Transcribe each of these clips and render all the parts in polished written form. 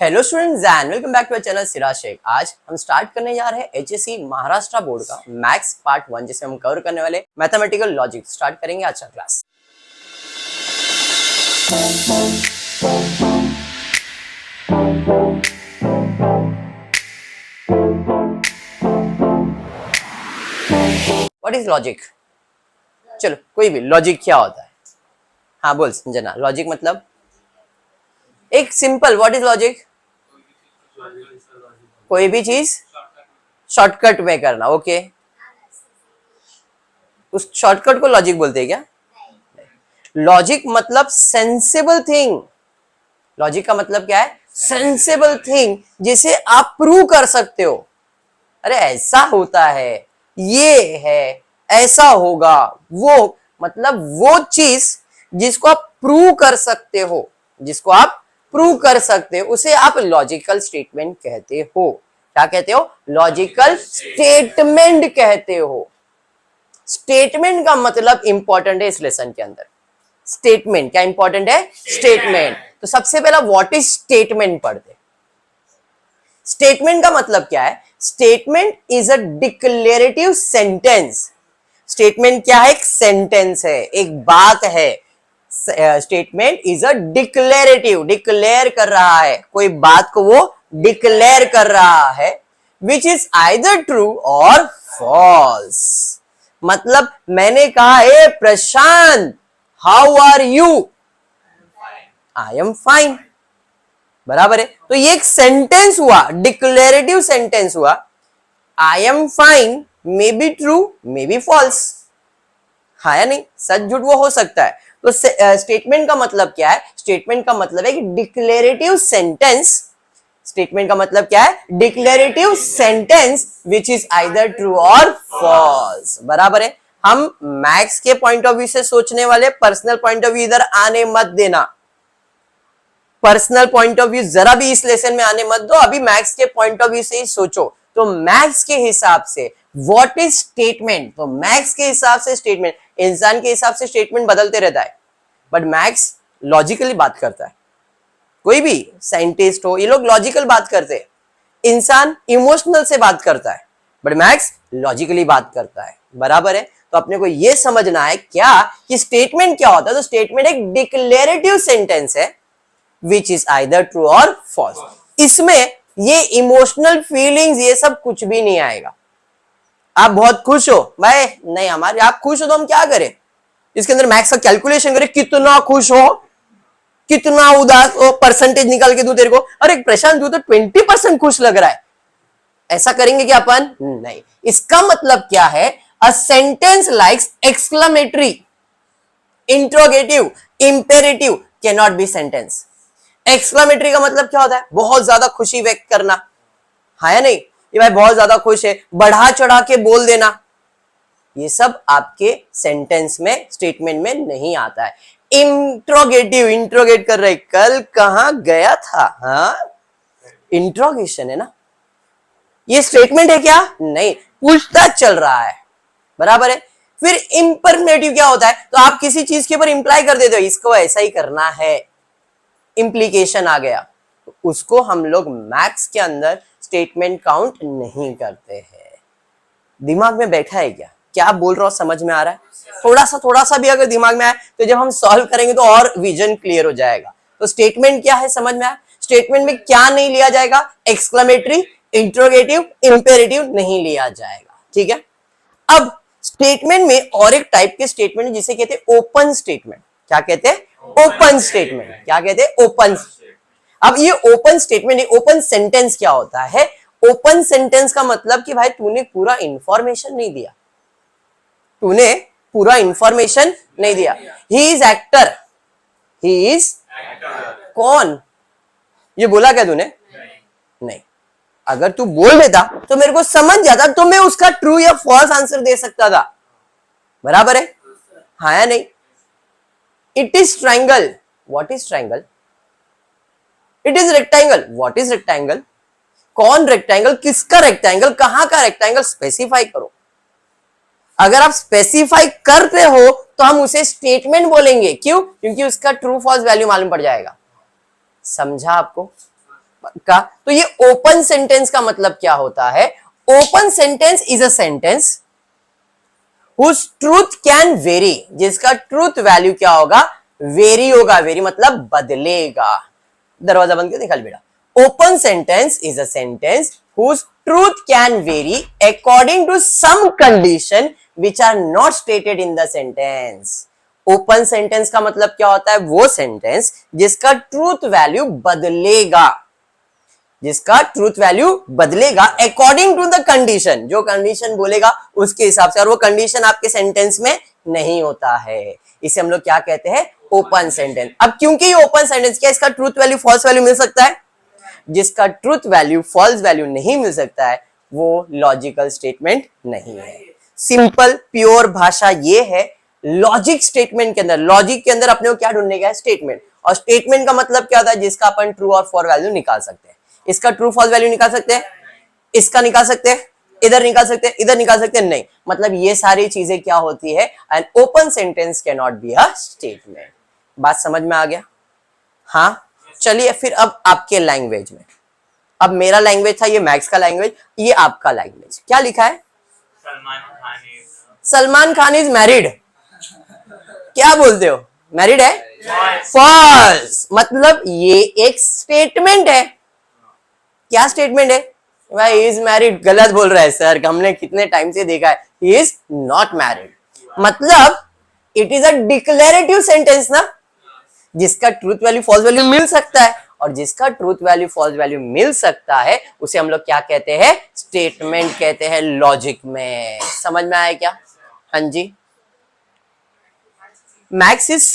Hello students and welcome back to channel Siraj Shaikh. आज हम start करने जा रहे हैं एचएससी महाराष्ट्र बोर्ड का मैथ्स पार्ट 1 जिसे हम कवर करने वाले मैथमेटिकल लॉजिक। स्टार्ट करेंगे आज का क्लास। What is logic? चलो कोई भी लॉजिक क्या होता है? हाँ बोल संजना। लॉजिक मतलब एक सिंपल व्हाट इज लॉजिक? कोई भी चीज शॉर्टकट में करना। ओके, उस शॉर्टकट को लॉजिक बोलते हैं क्या? लॉजिक मतलब सेंसिबल थिंग। लॉजिक का मतलब क्या है? सेंसिबल थिंग जिसे आप प्रूव कर सकते हो। अरे ऐसा होता है, ये है, ऐसा होगा, वो मतलब वो चीज जिसको आप प्रूव कर सकते हो, जिसको आप प्रूव कर सकते हो उसे आप लॉजिकल स्टेटमेंट कहते हो। क्या कहते हो? लॉजिकल स्टेटमेंट कहते हो। स्टेटमेंट का मतलब इंपॉर्टेंट है इस लेसन के अंदर। स्टेटमेंट क्या इंपॉर्टेंट है? स्टेटमेंट। तो सबसे पहला व्हाट इज स्टेटमेंट पढ़ते। स्टेटमेंट का मतलब क्या है? Statement is a declarative sentence. Statement क्या है? एक सेंटेंस है, एक बात है। Statement is a declarative, declare कर रहा है, कोई बात को वो डिक्लेयर कर रहा है, विच इज आइदर ट्रू और फॉल्स। मतलब मैंने कहा ए Prashant how are you, I am fine, बराबर है। तो ये एक सेंटेंस हुआ, डिक्लेरेटिव सेंटेंस हुआ। I am fine may be true may be false, हाँ या नहीं? सच झूठ वो हो सकता है। तो स्टेटमेंट का मतलब क्या है? स्टेटमेंट का मतलब है कि डिक्लेरेटिव सेंटेंस। स्टेटमेंट का मतलब क्या है? Declarative sentence which is either true और फॉल्स, बराबर है। हम मैथ्स के पॉइंट ऑफ व्यू से सोचने वाले, पर्सनल पॉइंट ऑफ व्यू इधर आने मत देना। पर्सनल पॉइंट ऑफ व्यू जरा भी इस लेसन में आने मत दो। अभी मैथ्स के पॉइंट ऑफ व्यू से ही सोचो। तो मैथ्स के हिसाब से व्हाट इज स्टेटमेंट? तो मैथ्स के हिसाब से स्टेटमेंट, इंसान के हिसाब से स्टेटमेंट बदलते रहता है, बट मैथ्स लॉजिकली बात करता है। कोई भी साइंटिस्ट हो, ये लोग लॉजिकल बात करते हैं। इंसान इमोशनल से बात करता है, बट मैथ्स लॉजिकली बात करता है, बराबर है। तो अपने को यह समझना है क्या कि स्टेटमेंट क्या होता है। तो स्टेटमेंट एक डिक्लेरेटिव सेंटेंस है विच इज आइदर ट्रू और फॉल्स। इसमें ये इमोशनल फीलिंग्स ये सब कुछ भी नहीं आएगा। आप बहुत खुश हो भाई, नहीं हमारे, आप खुश हो तो हम क्या करें? इसके अंदर मैथ्स का कैलकुलेशन करें, कितना खुश हो, कितना उदास हो, परसेंटेज निकाल के दू तेरे को। अरे प्रशांत तू तो 20% खुश लग रहा है, ऐसा करेंगे क्या अपन? नहीं। इसका मतलब क्या है? A sentence likes exclamatory, interrogative, imperative can not be sentence. Exclamatory का मतलब क्या होता है? बहुत ज्यादा खुशी व्यक्त करना, हाँ या नहीं? ये भाई बहुत ज्यादा खुश है, बढ़ा चढ़ा के बोल देना, ये सब आपके सेंटेंस में, स्टेटमेंट में नहीं आता है। इंट्रोगेटिव, इंट्रोगेट कर रहे, कल कहां गया था, हाँ इंट्रोगेशन है ना, ये स्टेटमेंट है क्या? नहीं, पूछताछ चल रहा है, बराबर है। फिर इंपरमेटिव क्या होता है? तो आप किसी चीज के ऊपर इंप्लाई कर देते हो, इसको ऐसा ही करना है, इंप्लीकेशन आ गया, तो उसको हम लोग मैथ्स के अंदर स्टेटमेंट काउंट नहीं करते हैं। दिमाग में बैठा है क्या? क्या बोल रहा हूं समझ में आ रहा है? थोड़ा सा भी अगर दिमाग में आए तो जब हम सॉल्व करेंगे तो और विजन क्लियर हो जाएगा। तो स्टेटमेंट क्या है समझ में आया? स्टेटमेंट में क्या नहीं लिया जाएगा? एक्सक्लेमेटरी, इंट्रोगेटिव, इंपेरेटिव नहीं लिया जाएगा, ठीक है। अब स्टेटमेंट में और एक टाइप के स्टेटमेंट जिसे कहते हैं ओपन स्टेटमेंट। क्या कहते हैं? Open statement. क्या कहते हैं? ओपन। अब ये ओपन स्टेटमेंट, ओपन सेंटेंस क्या होता है? ओपन सेंटेंस का मतलब कि भाई तूने पूरा इंफॉर्मेशन नहीं दिया, तूने पूरा इंफॉर्मेशन नहीं दिया। He is actor, he is कौन, ये बोला क्या तूने? नहीं। अगर तू बोल देता तो मेरे को समझ जाता, तो मैं उसका ट्रू या फॉल्स आंसर दे सकता था, बराबर है, हाँ या नहीं? It is triangle, what is triangle? It is rectangle, what is rectangle? कौन रेक्टेंगल, किसका रेक्टेंगल, कहां का रेक्टेंगल, स्पेसिफाई करो। अगर आप स्पेसिफाई करते हो तो हम उसे स्टेटमेंट बोलेंगे। क्यों? क्योंकि उसका ट्रू फॉल्स वैल्यू मालूम पड़ जाएगा। समझा आपको? का। तो ये ओपन सेंटेंस का मतलब क्या होता है? Open sentence is a sentence whose truth can vary, जिसका ट्रूथ वैल्यू क्या होगा? वेरी होगा। वेरी मतलब बदलेगा। दरवाजा बंद कर निकाल बेटा। Open sentence is a sentence whose truth can vary according to some condition which are not stated in the sentence. Open sentence का मतलब क्या होता है? वो सेंटेंस जिसका ट्रूथ वैल्यू बदलेगा, जिसका ट्रूथ वैल्यू बदलेगा अकॉर्डिंग टू द कंडीशन, जो कंडीशन बोलेगा उसके हिसाब से, और वो कंडीशन आपके सेंटेंस में नहीं होता है। इसे हम लोग क्या कहते हैं? Open sentence. अब क्योंकि ये ओपन सेंटेंस, क्या इसका ट्रूथ वैल्यू फॉल्स वैल्यू मिल सकता है? जिसका ट्रूथ वैल्यू फॉल्स वैल्यू नहीं मिल सकता है वो लॉजिकल स्टेटमेंट नहीं है। सिंपल प्योर भाषा ये है। लॉजिक स्टेटमेंट के अंदर, लॉजिक के अंदर अपने को क्या ढूंढने का है? स्टेटमेंट। और स्टेटमेंट का मतलब क्या होता है? जिसका अपन ट्रू और फॉल्स वैल्यू निकाल सकते हैं। इसका ट्रू फॉल्स वैल्यू निकाल सकते हैं, इसका निकाल सकते हैं, इधर निकाल सकते हैं, इधर निकाल सकते हैं, नहीं। मतलब ये सारी चीजें क्या होती है? An open sentence can not be a statement. बात समझ में आ गया? हाँ, चलिए फिर अब आपके लैंग्वेज में। अब मेरा लैंग्वेज था, ये मैक्स का लैंग्वेज, ये आपका लैंग्वेज। क्या लिखा है? Salman Khan is married. क्या बोलते हो? मैरिड है? फॉल्स। मतलब ये एक स्टेटमेंट है। क्या स्टेटमेंट है? भाई इज मैरिड गलत बोल रहा है सर, हमने कितने टाइम से देखा है, ही इज नॉट मैरिड। मतलब it is a declarative sentence ना, जिसका ट्रूथ वैल्यू फॉल्स वैल्यू मिल सकता है, और जिसका ट्रूथ वैल्यू फॉल्स वैल्यू मिल सकता है उसे हम लोग क्या कहते हैं? स्टेटमेंट कहते हैं लॉजिक में। समझ में आया क्या? हाँ जी। Maths is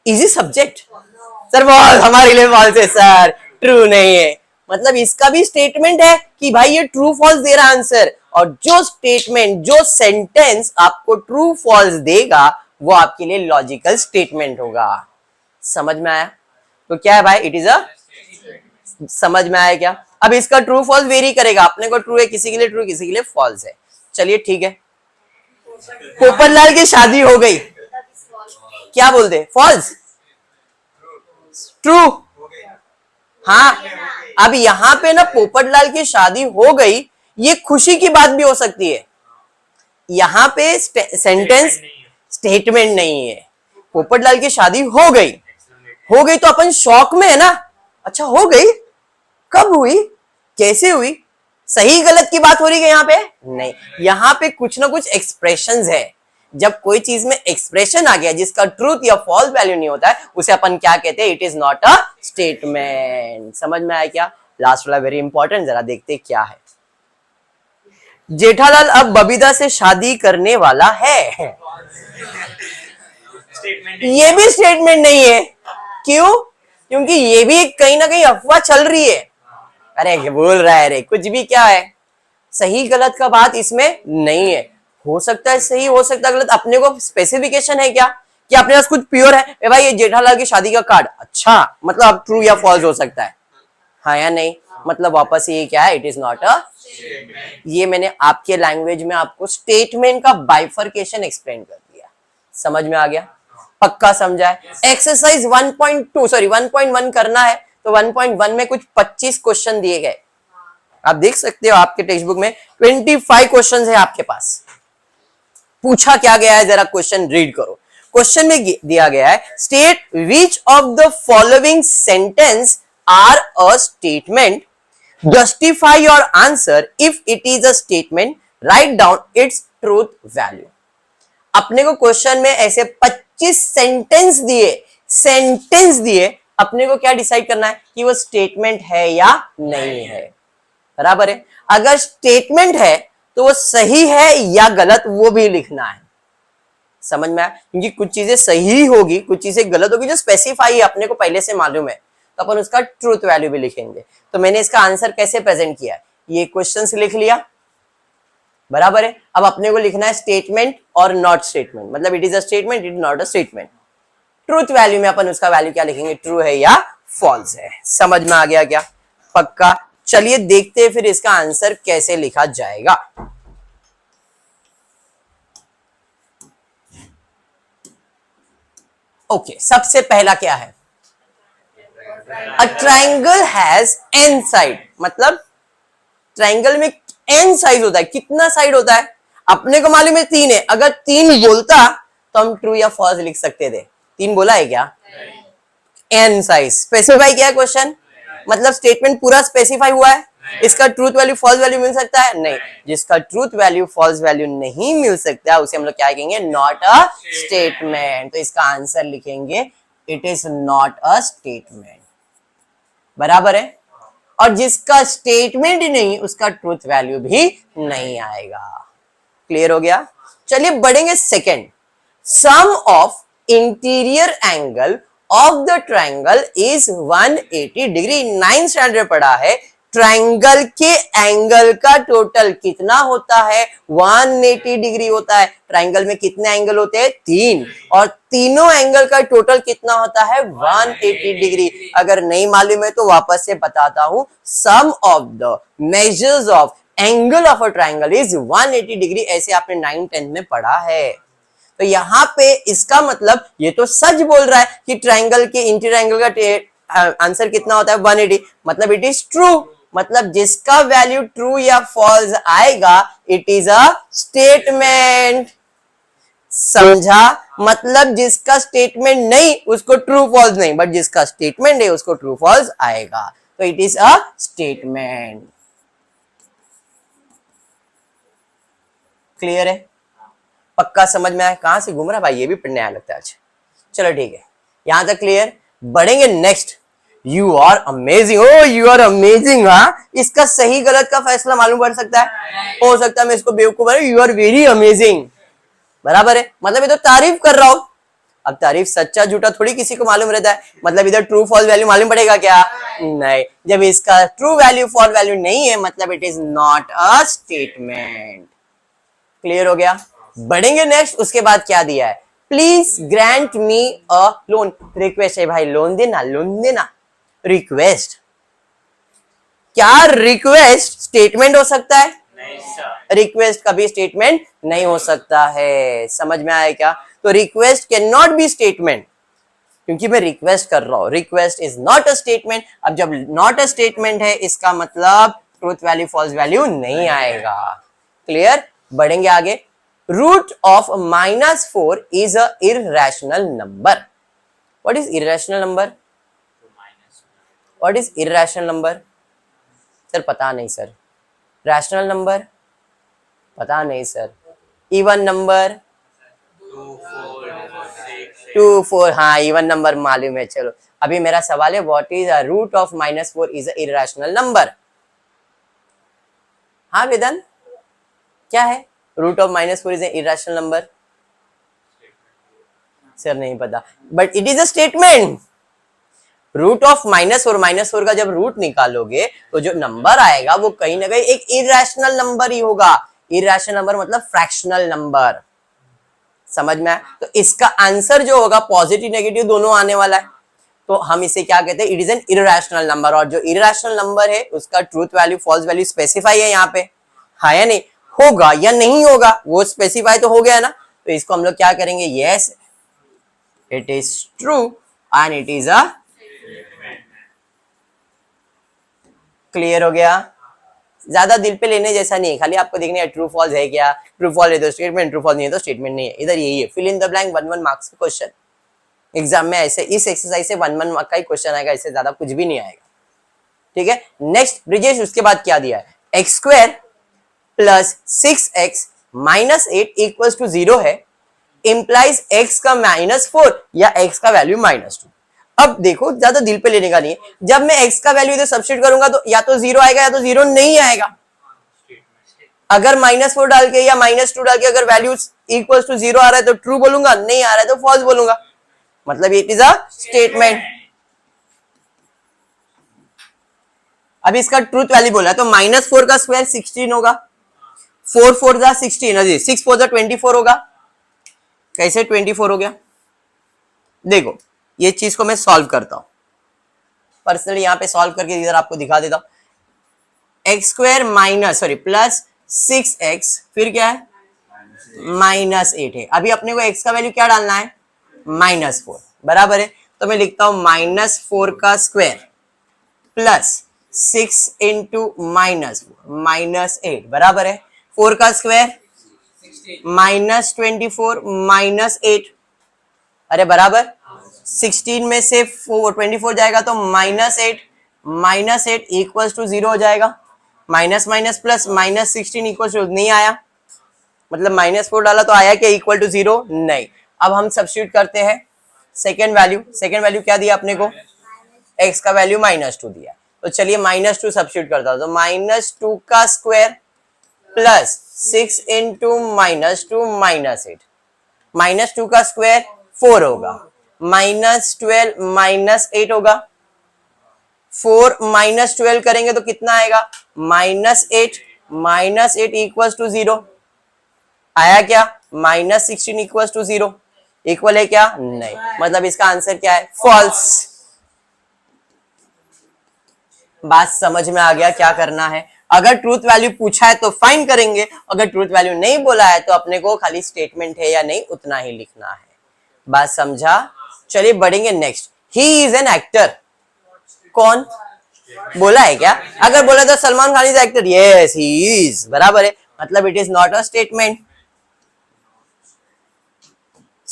easy subject. Sir false, हमारे लिए फॉल्स है सर, ट्रू नहीं है। मतलब इसका भी स्टेटमेंट है कि भाई ये ट्रू फॉल्स दे रहा आंसर, और जो स्टेटमेंट, जो सेंटेंस आपको ट्रू फॉल्स देगा वो आपके लिए लॉजिकल स्टेटमेंट होगा। समझ में आया? तो क्या है भाई? इट इज अ, समझ में आया क्या? अब इसका ट्रू फॉल्स वेरी करेगा, अपने को ट्रू है, किसी के लिए ट्रू, किसी के लिए फॉल्स है। चलिए ठीक है। पोपटलाल की शादी हो गई, क्या बोलते? False, true. हाँ, अब यहां पे ना पोपटलाल की शादी हो गई, ये खुशी की बात भी हो सकती है। यहां पे सेंटेंस स्टेटमेंट नहीं है। पोपटलाल की शादी हो गई, हो गई तो अपन शौक में है ना, अच्छा हो गई, कब हुई, कैसे हुई, सही गलत की बात हो रही है यहाँ पे? नहीं, यहाँ पे कुछ ना कुछ एक्सप्रेशंस है। जब कोई चीज में एक्सप्रेशन आ गया जिसका ट्रूथ या फॉल्स वैल्यू नहीं होता है उसे अपन क्या कहते हैं? It is not a statement. समझ में आया क्या? लास्ट वाला वेरी इंपॉर्टेंट, जरा देखते क्या है। जेठालाल अब बबीता से शादी करने वाला है। ये भी स्टेटमेंट नहीं है। क्यों? क्योंकि ये भी कहीं ना कहीं अफवाह चल रही है। अरे बोल रहा है रे, कुछ भी क्या है, सही गलत का बात इसमें नहीं है। हो सकता है सही, हो सकता है गलत, अपने को स्पेसिफिकेशन है क्या कि अपने पास कुछ प्योर है? ए भाई ये जेठालाल की शादी का कार्ड, अच्छा मतलब अब ट्रू या फॉल्स हो सकता है, हाँ या नहीं? मतलब वापस ये क्या है? इट इज नॉट अ, ये मैंने आपके लैंग्वेज में आपको स्टेटमेंट का बाइफर्केशन एक्सप्लेन कर दिया। समझ में आ गया? पक्का समझा है? एक्सरसाइज 1.2 सॉरी 1.1 करना है तो 1.1 में कुछ 25 क्वेश्चन दिए गए, आप देख सकते हो आपके टेक्स्ट बुक में 25 क्वेश्चन है आपके पास। पूछा क्या गया है, जरा क्वेश्चन रीड करो। क्वेश्चन में दिया गया है state which of the following sentence are a statement, justify your answer if it is a statement, write down its truth value. अपने को क्वेश्चन में ऐसे 25 सेंटेंस दिए, अपने को क्या डिसाइड करना है कि वो स्टेटमेंट है या नहीं है। बराबर है? अगर स्टेटमेंट है तो वो सही है या गलत वो भी लिखना है। समझ में आया? क्योंकि कुछ चीजें सही होगी, कुछ चीजें गलत होगी, जो स्पेसिफाई है अपने को पहले से मालूम है, तो अपन उसका ट्रूथ वैल्यू भी लिखेंगे। तो मैंने इसका आंसर कैसे प्रेजेंट किया, ये क्वेश्चंस लिख लिया, बराबर है। अब अपने को लिखना है स्टेटमेंट और नॉट स्टेटमेंट, मतलब it is a statement, it is not a statement. Truth value में अपन उसका वैल्यू क्या लिखेंगे? ट्रू है या फॉल्स है। समझ में आ गया क्या? पक्का। चलिए देखते हैं फिर इसका आंसर कैसे लिखा जाएगा। ओके, सबसे पहला क्या है? A triangle has n side, मतलब ट्राइंगल में n साइड होता है, कितना साइड होता है अपने को मालूम है 3 है, अगर 3 बोलता तो हम ट्रू या फॉल्स लिख सकते थे, 3 बोला है क्या, n साइज स्पेसिफाई किया क्वेश्चन, मतलब स्टेटमेंट पूरा स्पेसिफाई हुआ है, इसका ट्रूथ वैल्यू फॉल्स वैल्यू मिल सकता है नहीं, जिसका ट्रूथ वैल्यू फॉल्स वैल्यू नहीं मिल सकता उसे हम लोग क्या कहेंगे, नॉट अ स्टेटमेंट, तो इसका आंसर लिखेंगे it is not a statement, बराबर है, और जिसका स्टेटमेंट ही नहीं उसका ट्रूथ वैल्यू भी नहीं आएगा, क्लियर हो गया। चलिए बढ़ेंगे second, sum of interior angle of the triangle is 180 degree, 9th standard पढ़ा है, ट्रायंगल के एंगल का टोटल कितना होता है, 180 डिग्री होता है, ट्रायंगल में कितने एंगल होते हैं, 3, और तीनों एंगल का टोटल कितना होता है, 180 डिग्री, अगर नहीं मालूम है तो वापस से बताता हूं, sum of the measures of angle of a triangle is 180 degree, ऐसे आपने 9th 10th में पढ़ा है, तो यहां पे इसका मतलब ये तो सच बोल रहा है कि ट्रायंगल के इंटीरियर एंगल का आंसर कितना होता है 180, मतलब इट इज ट्रू, मतलब जिसका वैल्यू ट्रू या फॉल्स आएगा इट इज अ स्टेटमेंट, समझा, मतलब जिसका स्टेटमेंट नहीं उसको ट्रू फॉल्स नहीं, बट जिसका स्टेटमेंट है उसको ट्रू फॉल्स आएगा, तो it is a statement, clear है, पक्का समझ में आया, कहां से घूम रहा भाई, ये भी पढ़ने आया लगता है आज, चलो ठीक है, यहां तक क्लियर, बढ़ेंगे next, you are amazing, oh you are amazing, हाँ इसका सही गलत का फैसला मालूम पड़ सकता है, हो सकता है मैं इसको बेवकूफ बना, यू आर वेरी अमेजिंग, बराबर है, मतलब ये तो तारीफ कर रहा हूं, अब तारीफ सच्चा झूठा थोड़ी किसी को मालूम रहता है, मतलब इधर ट्रू फॉल्स वैल्यू मालूम पड़ेगा क्या, नहीं, जब इसका ट्रू वैल्यू फॉल्स वैल्यू नहीं है मतलब it is not a statement, clear हो गया, बढ़ेंगे नेक्स्ट, उसके बाद क्या दिया है, please grant me a loan, request है भाई, लोन देना, लोन देना, रिक्वेस्ट, क्या रिक्वेस्ट स्टेटमेंट हो सकता है, रिक्वेस्ट कभी स्टेटमेंट नहीं हो सकता है, समझ में आया क्या, तो request can not be statement, क्योंकि मैं रिक्वेस्ट कर रहा हूं, request is not a statement, अब जब नॉट अ स्टेटमेंट है इसका मतलब ट्रूथ वैल्यू फॉल्स वैल्यू नहीं आएगा, क्लियर, बढ़ेंगे आगे, root of -4 is a irrational number, what is irrational number, what is irrational number, sir पता नहीं सर, रैशनल नंबर पता नहीं सर, इवन नंबर 2 4, हाँ इवन नंबर मालूम है, चलो अभी मेरा सवाल है what is a root of -4 is a irrational number, हाँ वेदन क्या है, root of -4 is a irrational number, sir नहीं पता, but it is a statement, root of -4 का जब रूट निकालोगे तो जो नंबर आएगा वो कहीं ना कहीं एक इररेशनल नंबर ही होगा, इररेशनल नंबर मतलब फ्रैक्शनल नंबर, समझ में आया, तो इसका आंसर जो होगा पॉजिटिव नेगेटिव दोनों आने वाला है, तो हम इसे क्या कहते हैं, it is an irrational number, और जो इररेशनल नंबर है उसका truth value false value specify है यहाँ पे, हाँ या नहीं, होगा या नहीं होगा वो स्पेसिफाई तो हो गया ना, तो इसको हम लोग क्या करेंगे, yes it is true and it is a, clear हो गया, ज्यादा दिल पे लेने जैसा नहीं है, खाली आपको देखना है ट्रू फॉल्स है क्या, ट्रू फॉल्स है तो स्टेटमेंट, ट्रू फॉल्स नहीं है तो स्टेटमेंट नहीं है, इधर यही है, fill in the blank 1 1 marks का क्वेश्चन, एग्जाम में ऐसे इस एक्सरसाइज से 1 1 मार्क का ही क्वेश्चन आएगा, इससे ज्यादा कुछ भी नहीं आएगा, ठीक है, नेक्स्ट ब्रिजेश, उसके बाद क्या दिया है, x square plus 6x minus 8 equals to 0 है, इंप्लाइज x का -4 या x का वैल्यू -2, अब देखो ज्यादा दिल पे लेने का नहीं है, जब मैं x का वैल्यू इधर सब्स्टिट्यूट करूंगा तो या तो 0 आएगा या तो 0 नहीं आएगा, अगर -4 डाल के या -2 डाल के अगर वैल्यू इक्वल्स टू 0 आ रहा है तो ट्रू बोलूंगा, नहीं आ रहा है तो फॉल्स बोलूंगा, मतलब इट इज अ स्टेटमेंट, अब इसका ट्रूथ वैल्यू बोला तो -4 का स्क्वायर 16 होगा, 4 4 जा 16, अजी 6 4 जा 24 होगा, कैसे 24 हो गया, देखो ये चीज को मैं सॉल्व करता हूं, पर्सनली यहां पे सॉल्व करके इधर आपको दिखा देता हूं, x square minus sorry plus 6x फिर क्या है -8 है, अभी अपने को x का वैल्यू क्या डालना है -4, बराबर है, तो मैं लिखता हूं -4 का स्क्वायर प्लस 6 इंटू -8 बराबर है 4 का स्क्वायर -24 -8 अरे बराबर 16 में से 24 जाएगा तो -8 इक्वल टू 0 हो जाएगा minus minus plus -16 equal to नहीं आया मतलब -4 डाला तो आया क्या इक्वल टू 0 नहीं। अब हम सब्स्टिट्यूट करते हैं सेकेंड वैल्यू क्या दिया अपने को x का वैल्यू -2 दिया तो चलिए -2 सब्स्टिट्यूट करता हूं तो -2 का स्क्वायर प्लस 6 इंटू -2 -8 -2 का स्क्वायर 4 होगा -12 -8 होगा 4 -12 करेंगे तो कितना आएगा -8 इक्वल टू 0 आया क्या -16 इक्वल टू 0 इक्वल है क्या नहीं मतलब इसका आंसर क्या है फॉल्स। बात समझ में आ गया क्या करना है अगर ट्रूथ वैल्यू पूछा है तो फाइंड करेंगे अगर ट्रूथ वैल्यू नहीं बोला है तो अपने को खाली स्टेटमेंट है या नहीं उतना ही लिखना है बात समझा। चलिए बढ़ेंगे next he is an actor कौन बोला है क्या अगर बोला तो Salman Khan is actor yes he is बराबर है मतलब it is not a statement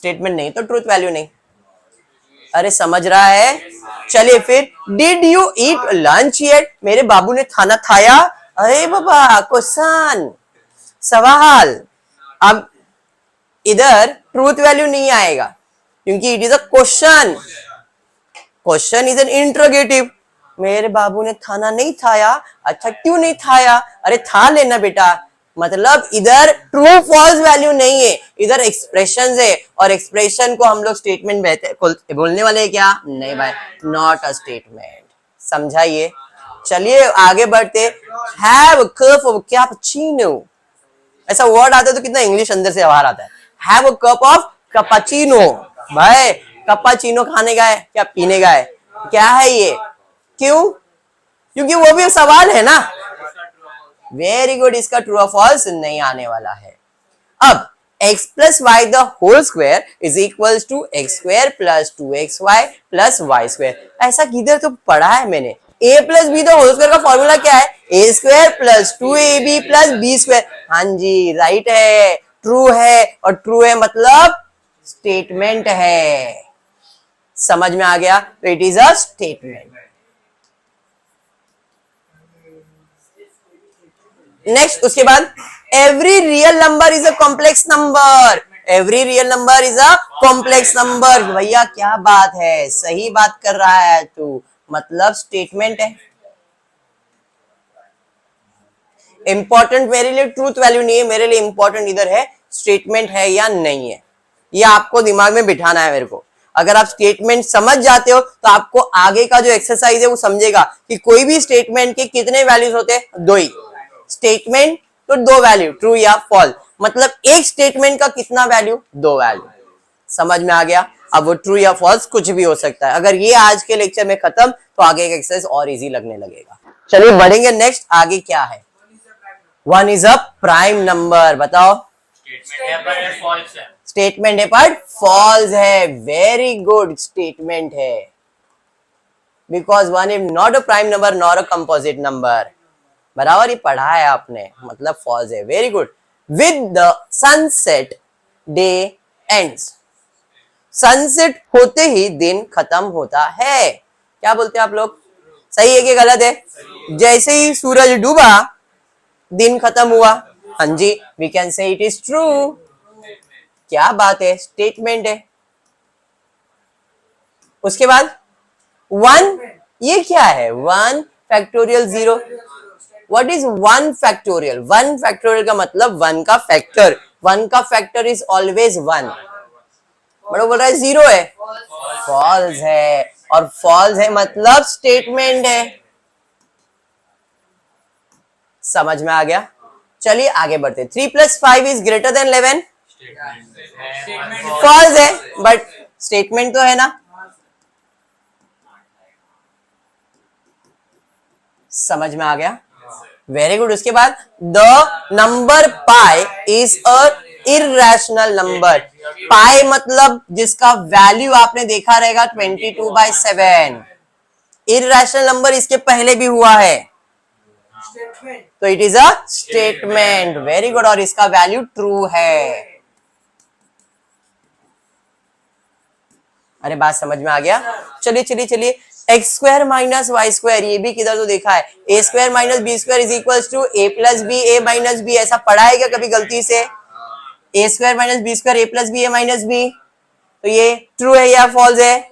नहीं तो ट्रूथ वैल्यू नहीं अरे समझ रहा है। चलिए फिर did you eat lunch yet मेरे बाबू ने खाना खाया अरे बाबा क्वेश्चन सवाल अब इधर ट्रूथ वैल्यू नहीं आएगा क्योंकि it is a question is an interrogative मेरे बाबू ने खाना नहीं खाया अच्छा क्यों नहीं खाया अरे था लेना बेटा मतलब इधर ट्रू फॉल्स वैल्यू नहीं है इधर एक्सप्रेशन है और एक्सप्रेशन को हम लोग स्टेटमेंट बोलने वाले हैं क्या नहीं भाई नॉट अ स्टेटमेंट समझाइए। चलिए आगे बढ़ते हैव कप ऑफ कैपुचिनो ऐसा वर्ड आता है तो कितना इंग्लिश अंदर से बाहर आता है have a cup of cappuccino भाई कैपुचिनो खाने का है क्या पीने का है क्या है ये क्यों क्योंकि वो भी सवाल है ना वेरी गुड इसका ट्रू और फॉल्स नहीं आने वाला है। अब x plus y the whole square is equal to x square plus 2xy plus y square ऐसा किधर तो पढ़ा है मैंने a plus b the whole square का फॉर्मूला क्या है a स्क्वायर plus 2ab plus b square हाँ जी राइट है ट्रू है और ट्रू है मतलब स्टेटमेंट है समझ में आ गया तो it is a statement. Next उसके बाद every real number is a complex number every real number is a complex number भैया क्या बात है सही बात कर रहा है तू मतलब स्टेटमेंट है इंपॉर्टेंट मेरे लिए ट्रूथ वैल्यू नहीं है मेरे लिए इंपॉर्टेंट इधर है स्टेटमेंट है या नहीं है ये आपको दिमाग में बिठाना है मेरे को अगर आप स्टेटमेंट समझ जाते हो तो आपको आगे का जो एक्सरसाइज है वो समझेगा कि कोई भी स्टेटमेंट के कितने वैल्यूज होते हैं दो ही स्टेटमेंट तो दो वैल्यू ट्रू या फॉल्स मतलब एक स्टेटमेंट का कितना वैल्यू दो वैल्यू समझ में आ गया। अब वो ट्रू या फॉल्स कुछ भी हो सकता है अगर ये आज के लेक्चर में खत्म तो आगे का एक्सरसाइज और इजी लगने लगेगा। चलिए बढ़ेंगे नेक्स्ट आगे क्या है 1 इज अ प्राइम नंबर बताओ स्टेटमेंट है पर फॉल्स है वेरी गुड स्टेटमेंट है because 1 is not a prime number not a composite number बराबर ही पढ़ा है आपने मतलब फॉल्स है very good with the sunset day ends sunset होते ही दिन खत्म होता है क्या बोलते हैं आप लोग सही है कि गलत है जैसे ही सूरज डूबा दिन खत्म हुआ हाँ जी we can say it is true क्या बात है स्टेटमेंट है। उसके बाद 1 ये क्या है 1 factorial 0 what is 1 factorial 1 factorial का मतलब 1 का फैक्टर 1 का फैक्टर इज ऑलवेज 1 बड़ा बोल रहा है 0 है फॉल्स है और फॉल्स है मतलब स्टेटमेंट है समझ में आ गया। चलिए आगे बढ़ते 3 + 5 इज ग्रेटर देन 11 फॉल्स है बट स्टेटमेंट तो है ना समझ में आ गया वेरी गुड। उसके बाद the number pi is a irrational number. Pi मतलब जिसका वैल्यू आपने देखा रहेगा 22/7। इररेशनल नंबर इसके पहले भी हुआ है, तो it is a statement. Very good. और इसका वैल्यू ट्रू है। अरे बात समझ में आ गया? चलिए चलिए चलिए, x square minus y square, ये भी किधर तो देखा है। A square minus b square is equal to a plus b a minus b. ऐसा पढ़ा है क्या कभी गलती से? A square minus b square a plus b a minus b, तो ये ट्रू है या फॉल्स है?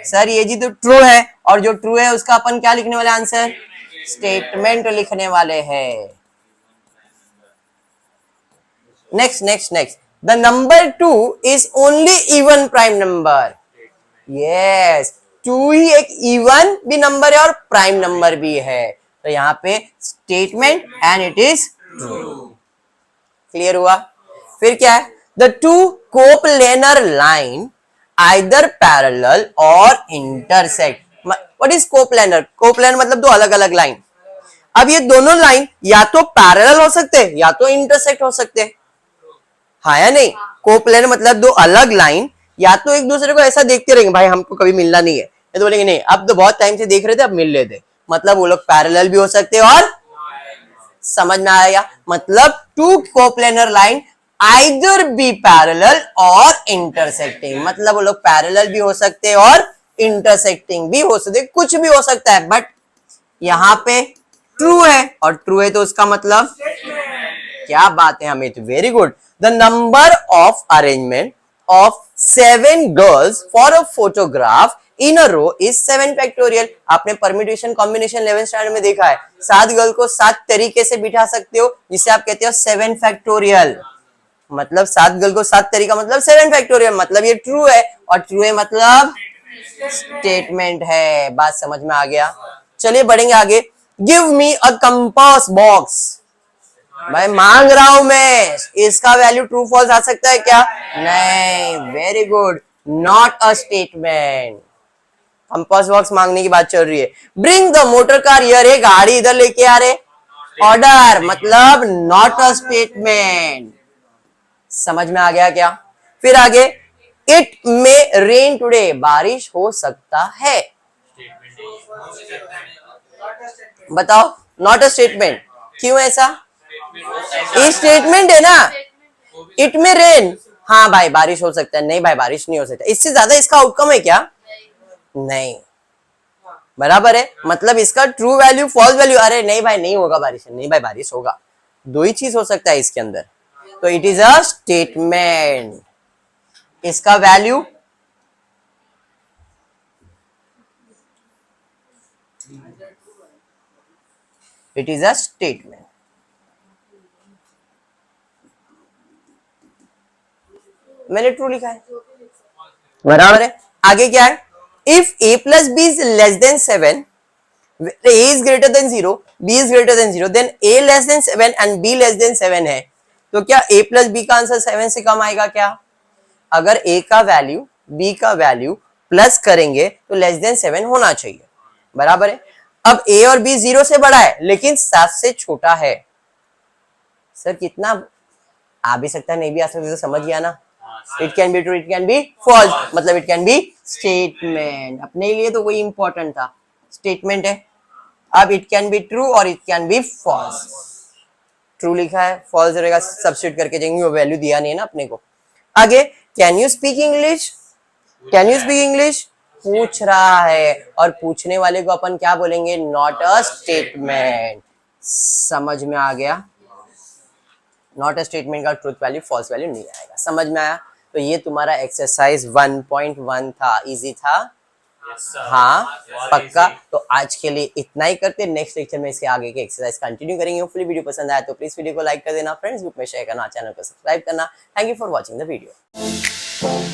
सर ये जी तो ट्रू है, और जो ट्रू है उसका अपन क्या लिखने वाले? आंसर स्टेटमेंट लिखने वाले हैं। Next next next, the number 2 is only even prime number. Yes, 2 ही एक इवन भी नंबर है और प्राइम नंबर भी है, तो यहाँ पे statement and it is true. Clear हुआ? फिर क्या है? The two coplanar line either parallel or intersect. What is coplanar? Coplanar मतलब दो अलग अलग लाइन। अब ये दोनों लाइन या तो पैरेलल हो सकते हैं या तो इंटरसेक्ट हो सकते हैं, हाँ या नहीं? कोप्लेनर मतलब दो अलग लाइन या तो एक दूसरे को ऐसा देखते रहेंगे, भाई हमको कभी मिलना नहीं है, तो बोलेंगे नहीं अब तो बहुत टाइम से देख रहे थे अब मिल लेते, मतलब वो लोग पैरेलल भी हो सकते हैं। और समझ में आया? मतलब two coplanar line either be parallel और इंटरसेक्टिंग, मतलब वो लोग पैरेलल भी हो सकते हैं और इंटरसेक्टिंग भी हो सकते, कुछ भी हो सकता है, बट यहाँ पे ट्रू है, और ट्रू है तो उसका मतलब क्या बात है हमें, very good. The number of arrangement of 7 girls for a photograph in a row is 7 factorial. आपने परम्यूटेशन कॉम्बिनेशन 11th स्टैंडर्ड में देखा है, 7 गर्ल को 7 तरीके से बिठा सकते हो, जिसे आप कहते हो 7 फैक्टोरियल। मतलब 7 गर्ल को 7 तरीका मतलब 7 फैक्टोरियल, मतलब ये ट्रू है, और ट्रू है मतलब स्टेटमेंट है। बात समझ में आ गया? चलिए बढ़ेंगे आगे। Give me a compass box. भाई मांग रहा हूं मैं, इसका वैल्यू ट्रू फॉल्स आ सकता है क्या? नहीं। Very good, not a statement. Compass box मांगने की बात चल रही है। Bring the motor car here, ये गाड़ी इधर लेके आ रहे, ऑर्डर मतलब नॉट अ स्टेटमेंट। समझ में आ गया क्या? फिर आगे, इट मे रेन टुडे, बारिश हो सकता है। बताओ, नॉट अ स्टेटमेंट क्यों ऐसा? ये स्टेटमेंट है ना, इट में रेन, हाँ भाई बारिश हो सकता है, नहीं भाई बारिश नहीं हो सकता, इससे ज्यादा इसका आउटकम है क्या? नहीं। बराबर है, मतलब इसका ट्रू वैल्यू फॉल्स वैल्यू, अरे नहीं भाई नहीं होगा बारिश, नहीं भाई बारिश होगा, दो ही चीज हो सकता है इसके अंदर, तो इट इज अ स्टेटमेंट। इसका value it is a statement. मैंने ट्रू लिखा है, बराबर है। आगे क्या है? If a plus b is less than 7, a is greater than 0, b is greater than 0, then a less than 7 and b less than 7 है, तो क्या a प्लस b का आंसर 7 से कम आएगा क्या? अगर a का वैल्यू b का वैल्यू प्लस करेंगे तो लेस देन 7 होना चाहिए, बराबर है। अब a और b 0 से बड़ा है लेकिन 7 से छोटा है। सर कितना आ भी सकता है नहीं भी आ सकता, तो समझ गया ना? It can be true, it can be false, मतलब इट कैन बी स्टेटमेंट। अपने लिए तो वही इंपॉर्टेंट था, स्टेटमेंट है। अब इट कैन बी ट्रू और it can be false. True लिखा है, फॉल्स रहेगा सब्स्टिट्यूट करके जाएंगे, वो वैल्यू दिया नहीं है ना अपने को। आगे, can you speak English? Can you speak English पूछ रहा है, और पूछने वाले को अपन क्या बोलेंगे? Not a statement. समझ में आ गया? नॉट अ स्टेटमेंट का ट्रूथ वैल्यू फॉल्स वैल्यू नहीं आएगा। समझ में आया? तो ये तुम्हारा एक्सरसाइज 1.1 था, इजी था। हाँ पक्का। तो आज के लिए इतना ही करते, नेक्स्ट लेक्चर में इसके आगे के एक्सरसाइज कंटिन्यू करेंगे। होपफुली वीडियो पसंद आया तो प्लीज वीडियो को लाइक कर देना, फ्रेंड्स ग्रुप में शेयर करना, चैनल को सब्सक्राइब करना। Thank you for watching the video.